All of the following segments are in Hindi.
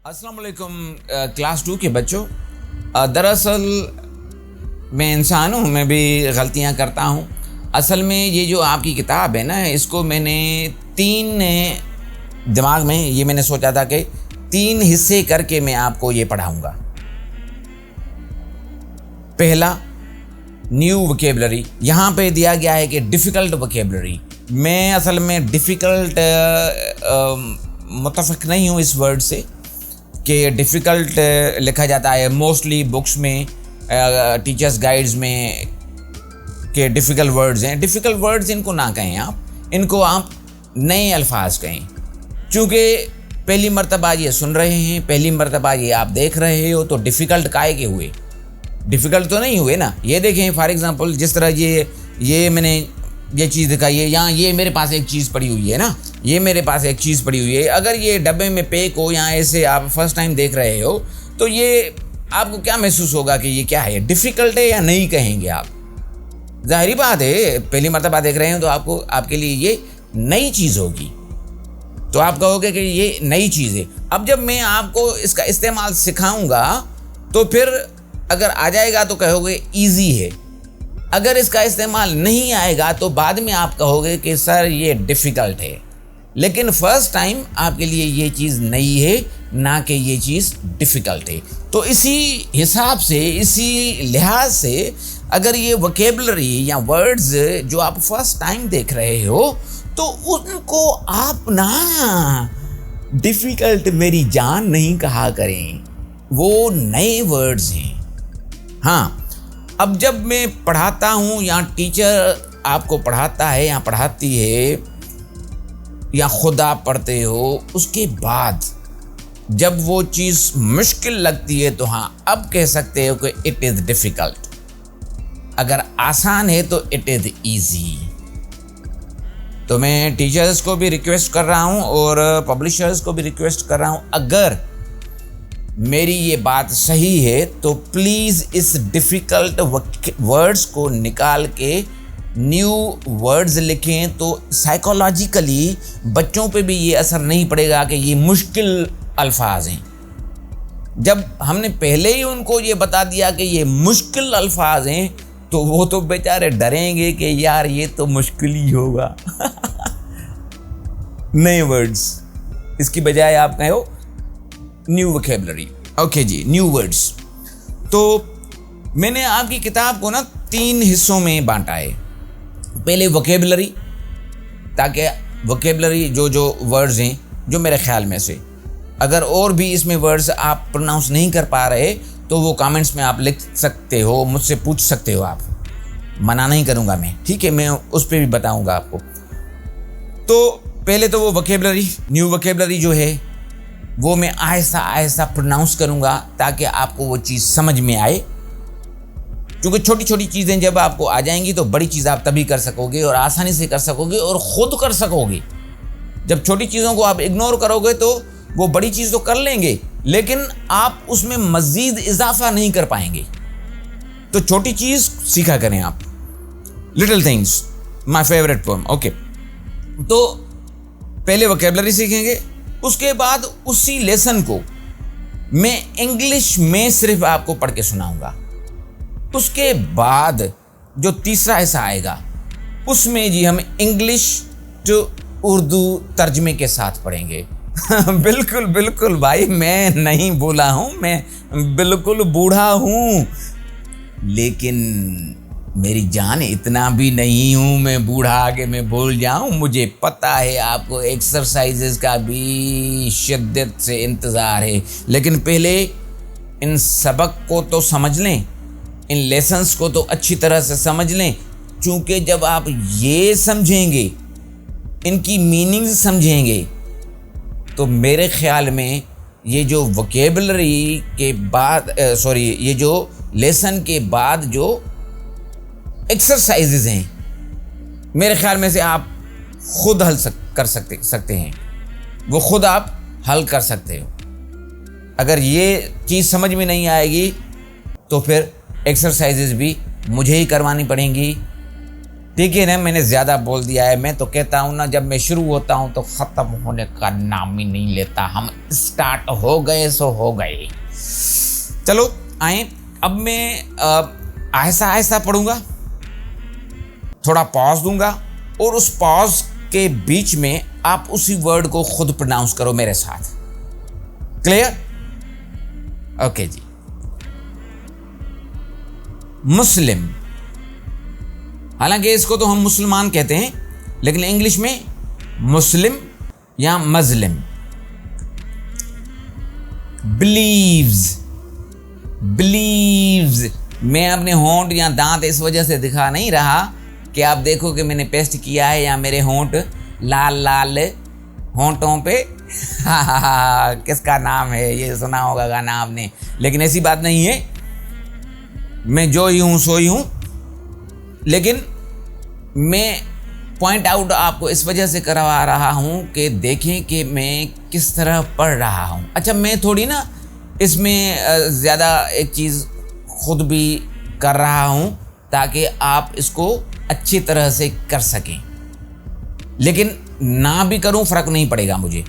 अस्सलाम वालेकुम क्लास 2 के बच्चों। दरअसल मैं इंसान हूँ, मैं भी गलतियाँ करता हूँ। असल में ये जो आपकी किताब है ना, इसको मैंने दिमाग में ये मैंने सोचा था कि 3 हिस्से करके मैं आपको ये पढ़ाऊँगा। पहला, न्यू वोकेबलरी। यहाँ पे दिया गया है कि डिफ़िकल्ट वोकेबलरी। मैं असल में डिफ़िकल्ट मुत्तफ़िक़ नहीं हूँ इस वर्ड से कि डिफ़िकल्ट लिखा जाता है मोस्टली बुक्स में, टीचर्स गाइड्स में, कि डिफ़िकल्ट वर्ड्स हैं। डिफ़िकल्ट वर्ड्स इनको ना कहें इनको आप नए अल्फाज कहें। चूँकि पहली मर्तबा ये सुन रहे हैं, पहली मर्तबा ये आप देख रहे हो, तो डिफ़िकल्ट काहे के हुए? डिफ़िकल्ट तो नहीं हुए ना। ये देखें फॉर एग्ज़ाम्पल, जिस तरह ये मैंने ये चीज़ दिखाई है, यहाँ ये मेरे पास एक चीज़ पड़ी हुई है ना, ये मेरे पास एक चीज़ पड़ी हुई है। अगर ये डब्बे में पैक हो, यहाँ ऐसे आप फर्स्ट टाइम देख रहे हो, तो ये आपको क्या महसूस होगा कि ये क्या है, डिफ़िकल्ट है या नहीं कहेंगे आप? ज़ाहिरी बात है, पहली मर्तबा देख रहे हैं तो आपके लिए ये नई चीज़ होगी, तो आप कहोगे कि ये नई चीज़ है। अब जब मैं आपको इसका इस्तेमाल सिखाऊंगा तो फिर अगर आ जाएगा तो कहोगे ईजी है, अगर इसका इस्तेमाल नहीं आएगा तो बाद में आप कहोगे कि सर ये डिफ़िकल्ट है। लेकिन फ़र्स्ट टाइम आपके लिए ये चीज़ नई है, ना कि ये चीज़ डिफ़िकल्ट है। तो इसी हिसाब से, इसी लिहाज से अगर ये वोकेबलरी या वर्ड्स जो आप फर्स्ट टाइम देख रहे हो, तो उनको आप ना डिफ़िकल्ट मेरी जान नहीं कहा करें, वो नए वर्ड्स हैं। हाँ, अब जब मैं पढ़ाता हूँ या टीचर आपको पढ़ाता है या पढ़ाती है या खुद आप पढ़ते हो, उसके बाद जब वो चीज़ मुश्किल लगती है तो हाँ, अब कह सकते हो कि इट इज़ डिफ़िकल्ट। अगर आसान है तो इट इज़ ईजी। तो मैं टीचर्स को भी रिक्वेस्ट कर रहा हूँ और पब्लिशर्स को भी रिक्वेस्ट कर रहा हूँ, अगर मेरी ये बात सही है तो प्लीज़ इस डिफ़िकल्ट वर्ड्स को निकाल के न्यू वर्ड्स लिखें, तो साइकोलॉजिकली बच्चों पे भी ये असर नहीं पड़ेगा कि ये मुश्किल अल्फाज हैं। जब हमने पहले ही उनको ये बता दिया कि ये मुश्किल अल्फाज हैं, तो वो तो बेचारे डरेंगे कि यार ये तो मुश्किल ही होगा। नए वर्ड्स, इसकी बजाय आप कहो न्यू वोकेबलरी। ओके जी, न्यू वर्ड्स। तो मैंने आपकी किताब को ना 3 हिस्सों में बांटा है। पहले वोकेबलरी, ताकि वोकेबलरी जो वर्ड्स हैं जो मेरे ख्याल में से, अगर और भी इसमें वर्ड्स आप प्रोनाउंस नहीं कर पा रहे तो वो कमेंट्स में आप लिख सकते हो, मुझसे पूछ सकते हो, आप मना नहीं करूँगा मैं, ठीक है, मैं उस पर भी बताऊँगा आपको। तो पहले तो वो वोकेबलरी, न्यू वोकेबलरी जो है वो मैं आहिस्ता आहिस्ता प्रोनाउंस करूँगा ताकि आपको वो चीज़ समझ में आए। क्योंकि छोटी छोटी चीज़ें जब आपको आ जाएंगी तो बड़ी चीज़ आप तभी कर सकोगे और आसानी से कर सकोगे और ख़ुद कर सकोगे। जब छोटी चीज़ों को आप इग्नोर करोगे तो वो बड़ी चीज़ तो कर लेंगे, लेकिन आप उसमें मज़ीद इजाफा नहीं कर पाएंगे। तो छोटी चीज़ सीखा करें आप। Little things, my favourite poem. Okay, तो पहले वोकेबलरी सीखेंगे, उसके बाद उसी लेसन को मैं इंग्लिश में सिर्फ आपको पढ़ के सुनाऊंगा। उसके बाद जो तीसरा हिस्सा आएगा उसमें जी हम इंग्लिश जो उर्दू तर्जमे के साथ पढ़ेंगे। बिल्कुल बिल्कुल भाई, मैं नहीं बोला हूँ, मैं बिल्कुल बूढ़ा हूँ, लेकिन मेरी जान इतना भी नहीं हूँ मैं बूढ़ा आगे मैं भूल जाऊँ। मुझे पता है आपको एक्सरसाइजेज का भी शिद्दत से इंतज़ार है, लेकिन पहले इन सबक को तो समझ लें, इन लेसन्स को तो अच्छी तरह से समझ लें। चूँकि जब आप ये समझेंगे, इनकी मीनिंग्स समझेंगे, तो मेरे ख्याल में ये जो वोकेबलरी के बाद ये जो लेसन के बाद जो एक्सरसाइजेज हैं, मेरे ख्याल में से आप खुद हल कर सकते हैं, वो खुद आप हल कर सकते हो। अगर ये चीज़ समझ में नहीं आएगी तो फिर एक्सरसाइजेज भी मुझे ही करवानी पड़ेंगी, ठीक है ना, मैंने ज़्यादा बोल दिया है। मैं तो कहता हूँ ना, जब मैं शुरू होता हूँ तो ख़त्म होने का नाम ही नहीं लेता। हम स्टार्ट हो गए सो हो गए। चलो आए, अब मैं आहिस्ता आहिस्ता पढ़ूंगा, थोड़ा पॉज दूंगा और उस पॉज के बीच में आप उसी वर्ड को खुद प्रोनाउंस करो मेरे साथ। क्लियर? ओके जी। मुस्लिम, हालांकि इसको तो हम मुसलमान कहते हैं, लेकिन इंग्लिश में मुस्लिम या मजलिम। बिलीव्स, बिलीव्स, मैं अपने होंठ या दांत इस वजह से दिखा नहीं रहा कि आप देखो कि मैंने पेस्ट किया है या मेरे होंठ लाल लाल होंठों पे किसका नाम है, ये सुना होगा गाना आपने, लेकिन ऐसी बात नहीं है। मैं जो ही हूँ सो ही हूँ, लेकिन मैं पॉइंट आउट आपको इस वजह से करवा रहा हूँ कि देखें कि मैं किस तरह पढ़ रहा हूँ। अच्छा, मैं थोड़ी ना इसमें ज़्यादा एक चीज़ खुद भी कर रहा हूँ ताकि आप इसको अच्छी तरह से कर सकें, लेकिन ना भी करूँ फ़र्क नहीं पड़ेगा मुझे,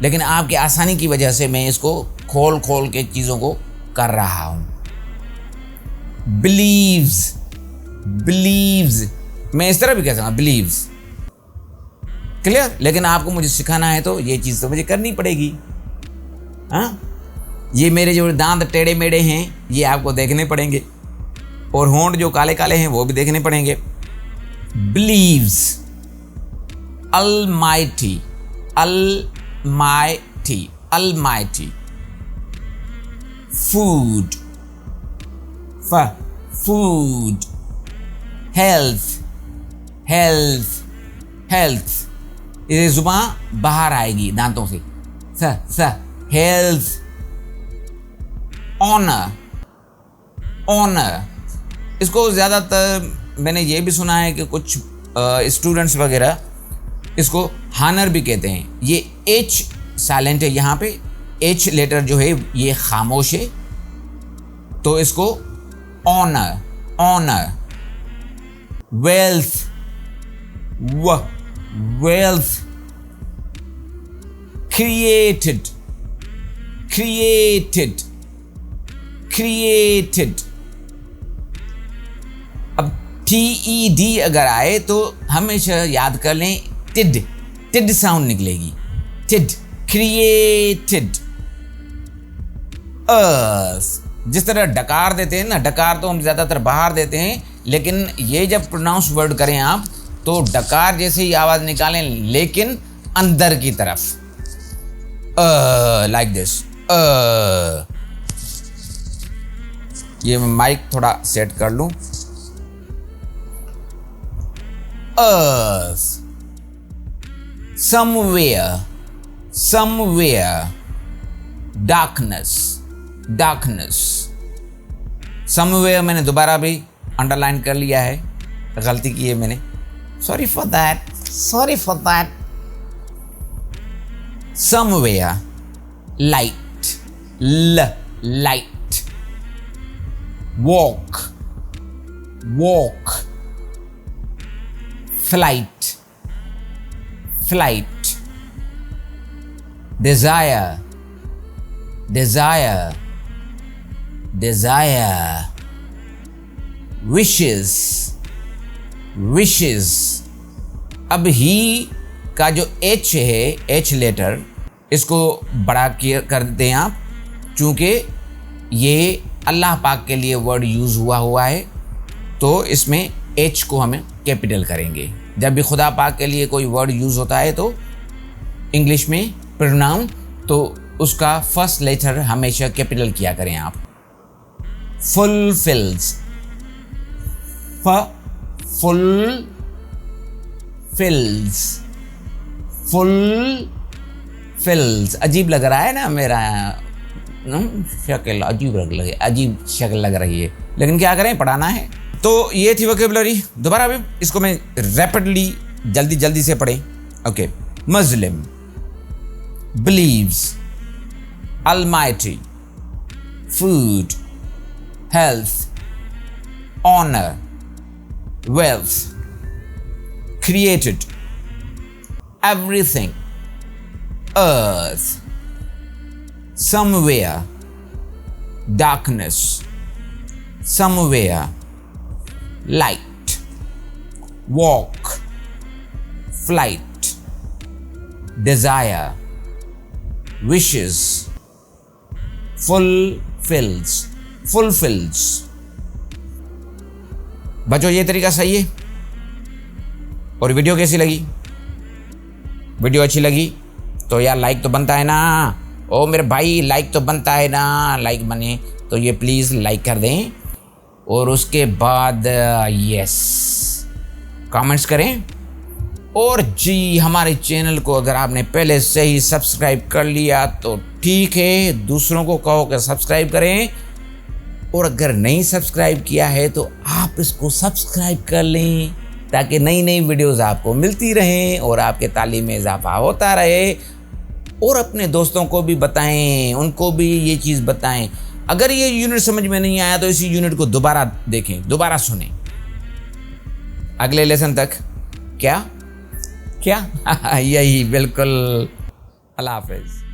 लेकिन आपकी आसानी की वजह से मैं इसको खोल खोल के चीज़ों को कर रहा हूँ। बिलीव्स, बिलीव्स, मैं इस तरह भी कह सकता हूँ बिलीव्स। क्लियर? लेकिन आपको मुझे सिखाना है तो ये चीज़ तो मुझे करनी पड़ेगी। हाँ, ये मेरे जो दांत टेढ़े मेढ़े हैं ये आपको देखने पड़ेंगे, और होंठ जो काले काले हैं वो भी देखने पड़ेंगे। Believes, almighty, almighty, almighty. Food, food. Health, health, health, ये जुबान बाहर आएगी दांतों से। हेल्थ। ऑनर, ऑनर, इसको ज़्यादातर मैंने ये भी सुना है कि कुछ स्टूडेंट्स वगैरह इसको हानर भी कहते हैं। ये एच साइलेंट है, यहाँ पे एच लेटर जो है ये खामोश है, तो इसको honour, honour. Wealth, wealth. Created, created, created. अब TED अगर आए तो हमेशा याद कर लें टिड, टिड साउंड निकलेगी, टिड। क्रिएटेड। जिस तरह डकार देते हैं ना, डकार तो हम ज़्यादातर बाहर देते हैं, लेकिन ये जब प्रोनाउंस वर्ड करें आप तो डकार जैसे ही आवाज़ निकालें, लेकिन अंदर की तरफ, लाइक दिस। ये मैं माइक थोड़ा सेट कर लूं। Earth, somewhere, somewhere. Darkness, darkness. Somewhere मैंने दोबारा भी अंडरलाइन कर लिया है, गलती की है मैंने, sorry for that, sorry for that. Somewhere, light, light. Walk, walk. Flight, flight. Desire, desire, desire. Wishes, wishes. अब ही का जो एच है, एच लेटर, इसको बड़ा कर दें आप, चूँकि ये अल्लाह पाक के लिए वर्ड यूज़ हुआ है, तो इसमें एच को हमें कैपिटल करेंगे। जब भी खुदा पाक के लिए कोई वर्ड यूज़ होता है तो इंग्लिश में प्रोनाउन, तो उसका फर्स्ट लेटर हमेशा कैपिटल किया करें आप। Fulfils, fulfils, fulfils. अजीब लग रहा है ना मेरा शक्ल, अजीब शक्ल लग रही है, लेकिन क्या करें, पढ़ाना है। तो ये थी वोकैबुलरी। दोबारा भी इसको मैं रैपिडली जल्दी जल्दी से पढ़ें। Okay. Muslim, believes, almighty, food, health, honour, wealth, created everything, earth, somewhere darkness, somewhere light, walk, flight, desire, wishes, fulfills. बच्चों ये तरीका सही है। और वीडियो कैसी लगी? वीडियो अच्छी लगी तो यार लाइक तो बनता है ना। ओ मेरे भाई लाइक तो बनता है ना। लाइक बने तो ये प्लीज़ लाइक कर दें और उसके बाद यस कमेंट्स करें। और जी हमारे चैनल को अगर आपने पहले से ही सब्सक्राइब कर लिया तो ठीक है, दूसरों को कहो कि सब्सक्राइब करें। और अगर नहीं सब्सक्राइब किया है तो आप इसको सब्सक्राइब कर लें ताकि नई नई वीडियोस आपको मिलती रहें और आपके तालीम में इजाफा होता रहे। और अपने दोस्तों को भी बताएं, उनको भी ये चीज़ बताएं। अगर ये यूनिट समझ में नहीं आया तो इसी यूनिट को दोबारा देखें, दोबारा सुनें अगले लेसन तक। क्या यही बिल्कुल। अल्लाह हाफिज़।